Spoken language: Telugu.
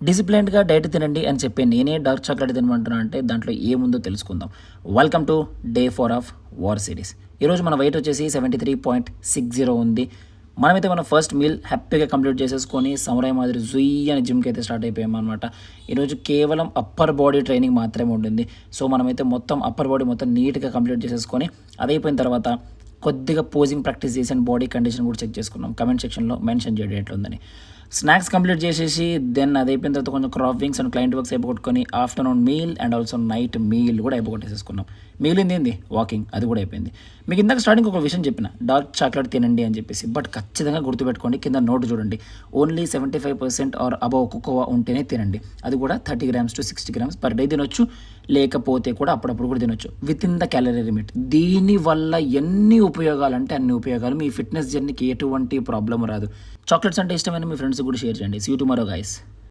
డిసిప్లైన్డ్‌గా డైట్ తినండి అని చెప్పి నేనే డార్క్ చాక్లెట్ తినమంటున్నా అంటే దాంట్లో ఏముందో తెలుసుకుందాం. Welcome to day 4 of war series. ఈరోజు మన వెయిట్ వచ్చేసి 73.60 ఉంది. మనమైతే మన ఫస్ట్ మీల్ హ్యాపీగా కంప్లీట్ చేసేసుకొని సమురాయ్ మాదిరి జుయ్ అని జిమ్‌కి అయితే స్టార్ట్ అయిపోయామనమాట. ఈరోజు కేవలం అప్పర్ బాడీ ట్రైనింగ్ మాత్రమే ఉంటుంది. సో మనమైతే మొత్తం అప్పర్ బాడీ మొత్తం నీట్‌గా కంప్లీట్ చేసేసుకొని అదయిపోయిన తర్వాత కొద్దిగా పోజింగ్ ప్రాక్టీస్ చేసి అండ్ బాడీ కండిషన్ కూడా చెక్ చేసుకున్నాం. కమెంట్ సెక్షన్‌లో మెన్షన్ చేయండి ఎట్లుందని. స్నాక్స్ కంప్లీట్ చేసేసి దెన్ అది అయిపోయిన తర్వాత కొంచెం crop wings and client works అయిపోగొట్టుకొని afternoon meal and also night meal కూడా అయిపోగొట్టేసేసుకున్నాం. మిగిలింది ఏంది వాకింగ్, అది కూడా అయిపోయింది. మీకు ఇందాక స్టార్టింగ్ ఒక విషయం చెప్పిన డార్క్ చాక్లెట్ తినండి అని చెప్పేసి, బట్ ఖచ్చితంగా గుర్తుపెట్టుకోండి, కింద నోట్ చూడండి, ఓన్లీ 75% ఆర్ అబవ్ కోకోవా ఉంటేనే తినండి. అది కూడా 30 grams to 60 grams per day తినొచ్చు, లేకపోతే కూడా అప్పుడప్పుడు కూడా తినొచ్చు with in the calorie limit. దీనివల్ల ఎన్ని ఉపయోగాలు అంటే అన్ని ఉపయోగాలు. మీ ఫిట్నెస్ జర్నీకి ఎటువంటి ప్రాబ్లం రాదు. చాక్లెట్స్ అంటే ఇష్టమైన మీ ఫ్రెండ్స్ కూడా షేర్ చేయండి. See you tomorrow guys.